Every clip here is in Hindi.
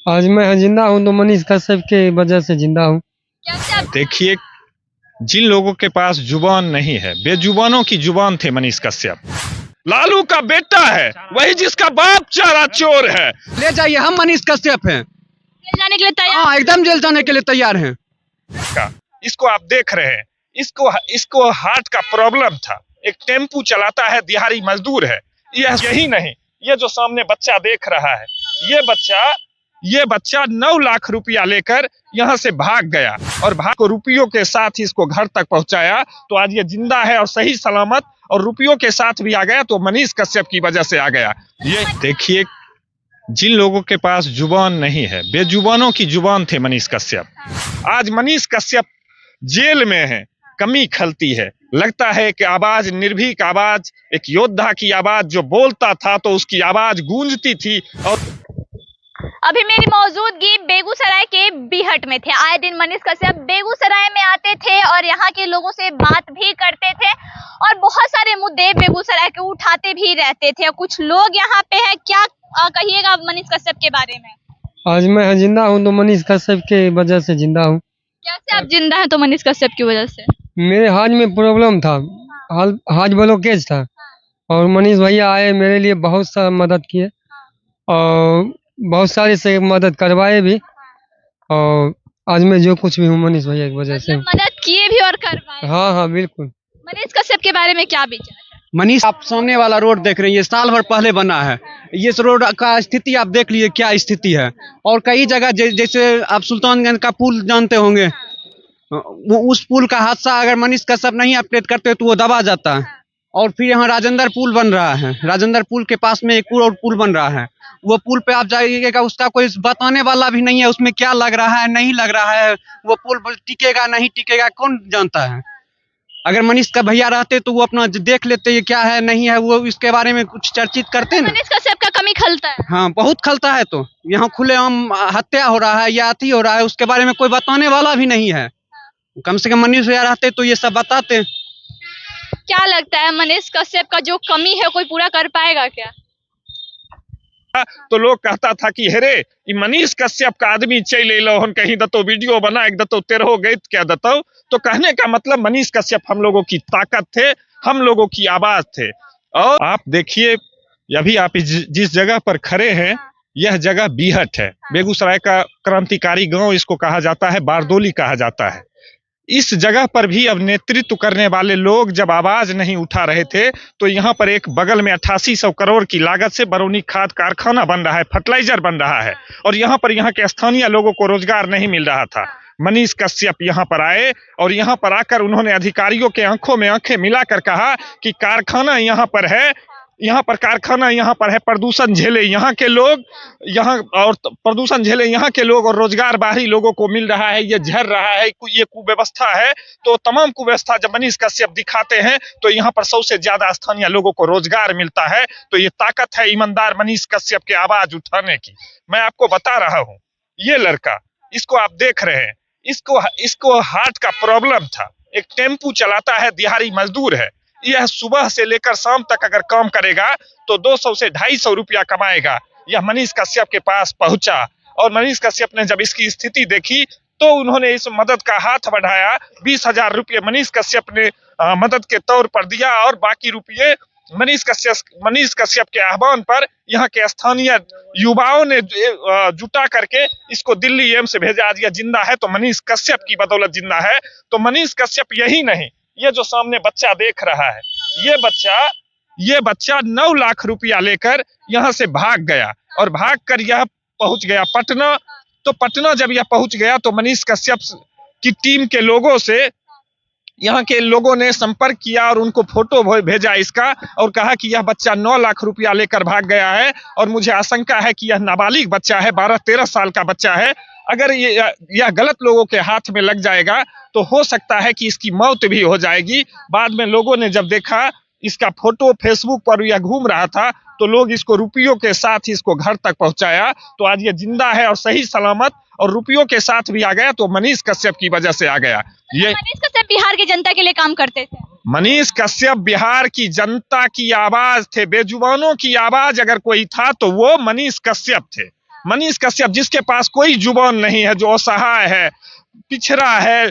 आज मैं जिंदा हूँ तो मनीष कश्यप के वजह से जिंदा हूँ। कैसे आप देखिए, जिन लोगों के पास जुबान नहीं है, बेजुबानों की जुबान थे मनीष कश्यप। लालू का बेटा है, वही जिसका बाप चारा चोर है। ले जाइए, हम मनीष कश्यप हैं। जेल जाने के लिए तैयार? हाँ, एकदम जेल जाने के लिए तैयार हैं। इसको आप देख रहे हैं, इसको हार्ट का प्रॉब्लम था। एक टेम्पू चलाता है, दिहाड़ी मजदूर है। यही नहीं, ये जो सामने बच्चा देख रहा है, ये बच्चा 9 लाख रुपया लेकर यहाँ से भाग गया और भाग को रुपयों के साथ ही इसको घर तक पहुंचाया। तो आज ये जिंदा है और सही सलामत, और रुपयों के साथ भी आ गया तो मनीष कश्यप की वजह से आ गया। ये देखिए, जिन लोगों के पास जुबान नहीं है, बेजुबानों की जुबान थे मनीष कश्यप। आज मनीष कश्यप जेल में है, कमी खलती है। लगता है कि आवाज, निर्भीक आवाज, एक योद्धा की आवाज जो बोलता था तो उसकी आवाज गूंजती थी। और अभी मेरी मौजूदगी बेगूसराय के बीहट में थे। आए दिन मनीष कश्यप बेगूसराय में आते थे और यहाँ के लोगों से बात भी करते थे और बहुत सारे मुद्दे बेगूसराय के उठाते भी रहते थे। कुछ लोग यहाँ पे हैं, क्या कहिएगा मनीष कश्यप के बारे में? आज मैं जिंदा हूँ तो मनीष कश्यप के वजह से जिंदा हूँ। कैसे आप जिंदा हैं तो मनीष कश्यप की वजह से? मेरे हाथ में प्रॉब्लम था, हाथ ब्लॉकेज था और मनीष भैया आए, मेरे लिए बहुत सा मदद किए और बहुत सारे से मदद करवाए भी। और आज मैं जो कुछ भी हूँ मनीष भैया की वजह से। मदद किए भी और करवाए। हाँ हाँ बिल्कुल। मनीष कश्यप के बारे में क्या विचार है? मनीष, आप सामने वाला रोड देख रहे हैं, ये साल भर पहले बना है। ये इस रोड का स्थिति आप देख लीजिए क्या स्थिति है। और कई जगह जैसे आप सुल्तानगंज का पुल जानते होंगे, वो उस पुल का हादसा अगर मनीष कश्यप नहीं अपडेट करते तो वो दबा जाता है। और फिर यहाँ राजेंद्र पुल बन रहा है, राजेंद्र पुल के पास में एक और पुल बन रहा है। वो पुल पे आप जाइएगा, उसका कोई बताने वाला भी नहीं है, उसमें क्या लग रहा है नहीं लग रहा है। वो पुल टिकेगा नहीं टिकेगा कौन जानता है। अगर मनीष का भैया रहते तो वो अपना देख लेते ये क्या है नहीं है, वो इसके बारे में कुछ चर्चित करते ना। मनीष कश्यप का कमी खलता है। हाँ, बहुत खलता है। तो यहाँ खुलेआम हत्या हो रहा है या अति हो रहा है, उसके बारे में कोई बताने वाला भी नहीं है। कम से कम मनीष भैया रहते तो ये सब बताते। क्या लगता है मनीष कश्यप का जो कमी है कोई पूरा कर पाएगा क्या? तो लोग कहता था कि हेरे ई मनीष कश्यप का आदमी चले लो हन, कहीं दतो वीडियो बना एक दतो तेरहो गई क्या दतो। तो कहने का मतलब मनीष कश्यप हम लोगों की ताकत थे, हम लोगों की आवाज थे। और आप देखिए, अभी आप जिस जगह पर खड़े हैं, यह जगह बीहट है। बेगूसराय का क्रांतिकारी गांव इसको कहा जाता है, बारदोली कहा जाता है। इस जगह पर भी अब नेतृत्व करने वाले लोग जब आवाज नहीं उठा रहे थे, तो यहाँ पर एक बगल में 8800 करोड़ की लागत से बरौनी खाद कारखाना बन रहा है, फर्टिलाइजर बन रहा है, और यहाँ पर यहाँ के स्थानीय लोगों को रोजगार नहीं मिल रहा था। मनीष कश्यप यहाँ पर आए और यहाँ पर आकर उन्होंने अधिकारियों के आंखों में आंखें मिलाकर कहा कि कारखाना यहाँ पर है, यहाँ पर कारखाना यहाँ पर है, प्रदूषण झेले यहाँ के लोग, यहाँ और प्रदूषण झेले यहाँ के लोग और रोजगार बाहरी लोगों को मिल रहा है, ये झर रहा है, ये कुव्यवस्था है। तो तमाम कुव्यवस्था जब मनीष कश्यप दिखाते हैं तो यहाँ पर 100 से ज्यादा स्थानीय लोगों को रोजगार मिलता है। तो ये ताकत है ईमानदार मनीष कश्यप के आवाज उठाने की। मैं आपको बता रहा हूँ, ये लड़का, इसको आप देख रहे हैं, इसको हार्ट का प्रॉब्लम था। एक टेम्पू चलाता है, दिहाड़ी मजदूर है। यह सुबह से लेकर शाम तक अगर काम करेगा तो 200 से 250 रुपया कमाएगा। यह मनीष कश्यप के पास पहुंचा और मनीष कश्यप ने जब इसकी स्थिति देखी तो उन्होंने इस मदद का हाथ बढ़ाया। 20,000 रुपये मनीष कश्यप ने मदद के तौर पर दिया और बाकी रुपये मनीष कश्यप के आह्वान पर यहाँ के स्थानीय युवाओं ने जुटा करके इसको दिल्ली एम्स भेजा। आज यह जिंदा है तो मनीष कश्यप की बदौलत जिंदा है। तो मनीष कश्यप यही नहीं, ये जो सामने बच्चा देख रहा है, ये बच्चा 9 लाख रुपया लेकर यहाँ से भाग गया और भाग कर यह पहुंच गया पटना। तो पटना जब यह पहुंच गया तो मनीष कश्यप की टीम के लोगों से यहाँ के लोगों ने संपर्क किया और उनको फोटो भेजा इसका और कहा कि यह बच्चा 9 लाख रुपया लेकर भाग गया है और मुझे आशंका है कि यह नाबालिग बच्चा है, 12-13 साल का बच्चा है। अगर यह गलत लोगों के हाथ में लग जाएगा तो हो सकता है कि इसकी मौत भी हो जाएगी। बाद में लोगों ने जब देखा इसका फोटो फेसबुक पर यह घूम रहा था तो लोग इसको रुपयों के साथ ही इसको घर तक पहुंचाया। तो आज ये जिंदा है और सही सलामत और रुपयों के साथ भी आ गया तो मनीष कश्यप की वजह से आ गया। ये मनीष कश्यप बिहार की जनता के लिए काम करते थे। मनीष कश्यप बिहार की जनता की आवाज थे, बेजुबानों की आवाज अगर कोई था तो वो मनीष कश्यप थे। मनीष कश्यप जिसके पास कोई जुबान नहीं है, जो असहाय है, पिछड़ा है,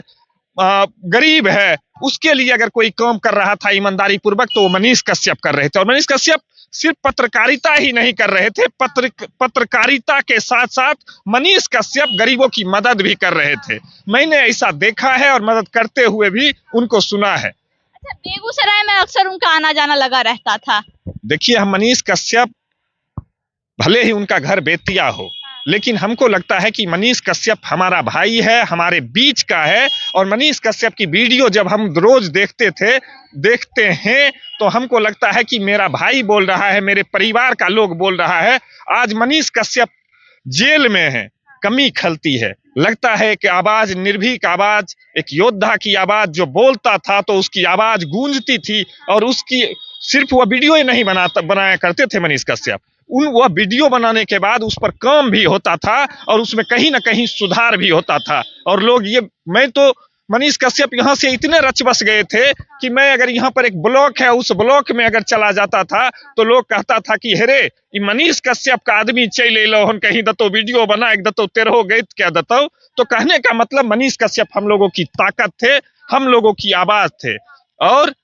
गरीब है, उसके लिए अगर कोई काम कर रहा था ईमानदारी पूर्वक तो वो मनीष कश्यप कर रहे थे। और मनीष कश्यप सिर्फ पत्रकारिता ही नहीं कर रहे थे, पत्रकारिता के साथ साथ मनीष कश्यप गरीबों की मदद भी कर रहे थे। मैंने ऐसा देखा है और मदद करते हुए भी उनको सुना है। अच्छा, बेगूसराय में अक्सर उनका आना जाना लगा रहता था। देखिए, हम मनीष कश्यप भले ही उनका घर बेतिया हो, लेकिन हमको लगता है कि मनीष कश्यप हमारा भाई है, हमारे बीच का है। और मनीष कश्यप की वीडियो जब हम रोज देखते हैं तो हमको लगता है कि मेरा भाई बोल रहा है, मेरे परिवार का लोग बोल रहा है। आज मनीष कश्यप जेल में है, कमी खलती है, लगता है कि आवाज, निर्भीक आवाज, एक योद्धा की आवाज जो बोलता था तो उसकी आवाज गूंजती थी। और उसकी सिर्फ वह वीडियो ही नहीं बनाया करते थे मनीष कश्यप, वह वीडियो बनाने के बाद उस पर काम भी होता था और उसमें कहीं ना कहीं सुधार भी होता था। और लोग मैं तो मनीष कश्यप यहाँ से इतने रच बस गए थे कि मैं अगर यहाँ पर एक ब्लॉक है, उस ब्लॉक में अगर चला जाता था तो लोग कहता था कि हेरे ये मनीष कश्यप का आदमी चल लो हन, कहीं दतो वीडियो बना, एक दतो तेरहो गए क्या दतो। तो कहने का मतलब मनीष कश्यप हम लोगों की ताकत थे, हम लोगों की आवाज थे। और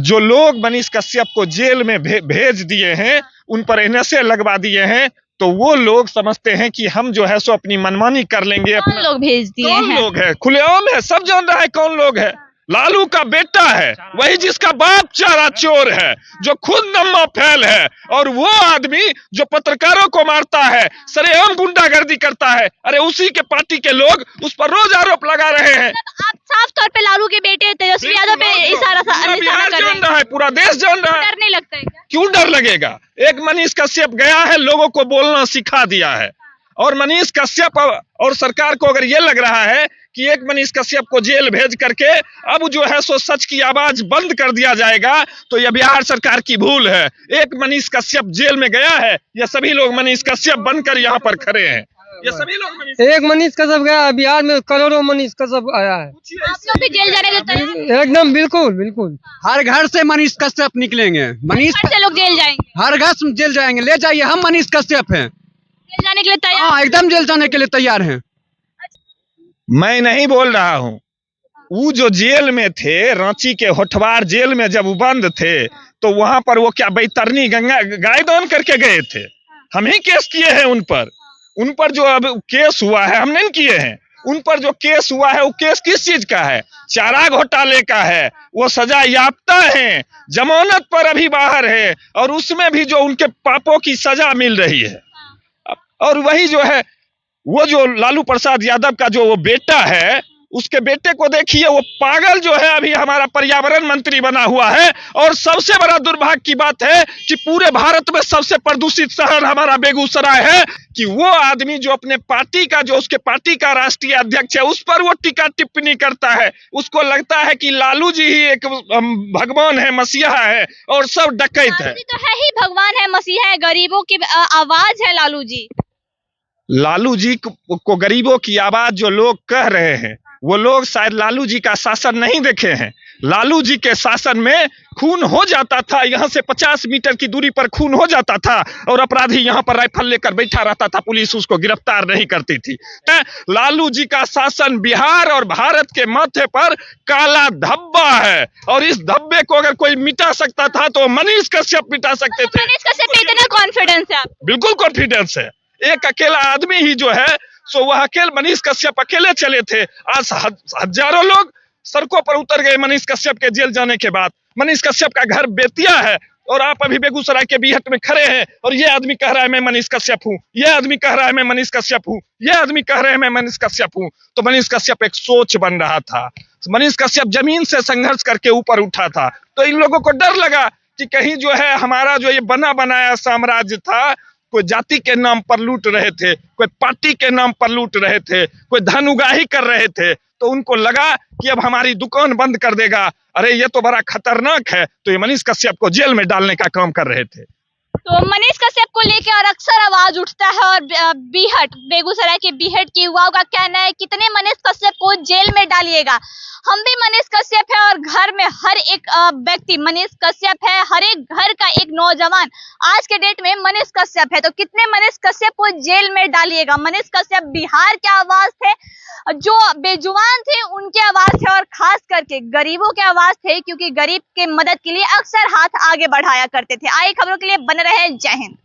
जो लोग मनीष कश्यप को जेल में भेज दिए हैं, उन पर एनएसए लगवा दिए हैं, तो वो लोग समझते हैं कि हम जो है सो अपनी मनमानी कर लेंगे। कौन लोग भेज दिए हैं? कौन लोग है? खुलेआम है, सब जान रहा है कौन लोग है। लालू का बेटा है, वही जिसका बाप चारा चोर है, जो खुद नम्मा फैल है, और वो आदमी जो पत्रकारों को मारता है, सरेआम गुंडागर्दी करता है। अरे उसी के पार्टी के लोग उस पर रोज आरोप लगा रहे हैं। आप साफ तौर पे लालू के बेटे तेजस्वी यादव पे इशारा बिहार कर रहे जान रहा है, पूरा देश जान रहा है। डर नहीं लगता है क्या? क्यों डर लगेगा? एक मनीष कश्यप गया है, लोगों को बोलना सिखा दिया है। और मनीष कश्यप और सरकार को अगर ये लग रहा है कि एक मनीष कश्यप को जेल भेज करके अब जो है सो सच की आवाज बंद कर दिया जाएगा, तो यह बिहार सरकार की भूल है। एक मनीष कश्यप जेल में गया है, ये सभी लोग मनीष कश्यप बनकर यहाँ पर खड़े हैं। ये सभी लोग एक मनीष कश्यप गया, बिहार में करोड़ों मनीष कश्यप आया है। आप लोग भी जेल जाने के तैयार? एकदम बिल्कुल बिल्कुल। हर घर से मनीष कश्यप निकलेंगे, मनीष घर से लोग जेल जाएंगे? हर घर से जेल जाएंगे, ले जाइए, हम मनीष कश्यप हैं। जेल जाने के लिए तैयार? हाँ, एकदम जेल जाने के लिए तैयार हैं। मैं नहीं बोल रहा हूँ, वो जो जेल में थे, रांची के होठवार जेल में जब वो बंद थे, तो वहां पर वो क्या बैतरनी गंगा गाय दान करके गए थे। हम ही केस किए हैं उन पर जो अब केस हुआ है हम नहीं किए हैं। उन पर जो केस हुआ है वो केस किस चीज का है? चारा घोटाले का है। वो सजा याफ्ता है, जमानत पर अभी बाहर है, और उसमें भी जो उनके पापों की सजा मिल रही है। और वही जो है, वो जो लालू प्रसाद यादव का जो वो बेटा है, उसके बेटे को देखिए, वो पागल जो है अभी हमारा पर्यावरण मंत्री बना हुआ है। और सबसे बड़ा दुर्भाग्य की बात है कि पूरे भारत में सबसे प्रदूषित शहर हमारा बेगूसराय है, कि वो आदमी जो अपने पार्टी का, जो उसके पार्टी का राष्ट्रीय अध्यक्ष है, उस पर वो टीका टिप्पणी करता है। उसको लगता है कि लालू जी ही एक भगवान है, मसीहा है, और सब डकैत है। तो है ही भगवान है, मसीहा है, गरीबों की आवाज है लालू जी। लालू जी को गरीबों की आवाज जो लोग कह रहे हैं, वो लोग शायद लालू जी का शासन नहीं देखे हैं। लालू जी के शासन में खून हो जाता था, यहाँ से 50 मीटर की दूरी पर खून हो जाता था, और अपराधी यहाँ पर राइफल लेकर बैठा रहता था, पुलिस उसको गिरफ्तार नहीं करती थी। लालू जी का शासन बिहार और भारत के माथे पर काला धब्बा है, और इस धब्बे को अगर कोई मिटा सकता था तो मनीष कश्यप मिटा सकते थे। मनीष कश्यप पे इतना कॉन्फिडेंस है? बिल्कुल कॉन्फिडेंस है। एक अकेला आदमी ही जो है सो वह मनीष कश्यप अकेले चले थे। आज हजारों लोग सड़कों पर उतर गए मनीष कश्यप के जेल जाने के बाद। मनीष कश्यप का घर बेतिया है, और आप अभी बेगूसराय के बीहट में खड़े हैं, और ये आदमी कह रहा है मैं मनीष कश्यप हूँ, ये आदमी कह रहा है मैं मनीष कश्यप हूँ, ये आदमी कह रहे हैं मैं मनीष कश्यप हूँ। तो मनीष कश्यप एक सोच बन रहा था। मनीष कश्यप जमीन से संघर्ष करके ऊपर उठा था। तो इन लोगों को डर लगा कि कहीं जो है हमारा जो ये बना बनाया साम्राज्य था, कोई जाति के नाम पर लूट रहे थे, कोई पार्टी के नाम पर लूट रहे थे, कोई धन उगाही कर रहे थे, तो उनको लगा कि अब हमारी दुकान बंद कर देगा। अरे ये तो बड़ा खतरनाक है। तो ये मनीष कश्यप को जेल में डालने का काम कर रहे थे। तो मनीष कश्यप को लेकर अक्सर आवाज उठता है और बीहट, बेगूसराय के बीहट के युवाओं का कहना है कितने मनीष कश्यप को जेल में डालिएगा। हम भी मनीष कश्यप है और घर में हर एक व्यक्ति मनीष कश्यप है, हर एक घर का एक नौजवान आज के डेट में मनीष कश्यप है। तो कितने मनीष कश्यप को जेल में डालिएगा। मनीष कश्यप बिहार के आवाज थे, जो बेजुबान थे उनके आवाज थे और खास करके गरीबों के आवाज थे, क्योंकि गरीब के मदद के लिए अक्सर हाथ आगे बढ़ाया करते थे। आए खबरों के लिए बने रहे। जय हिंद।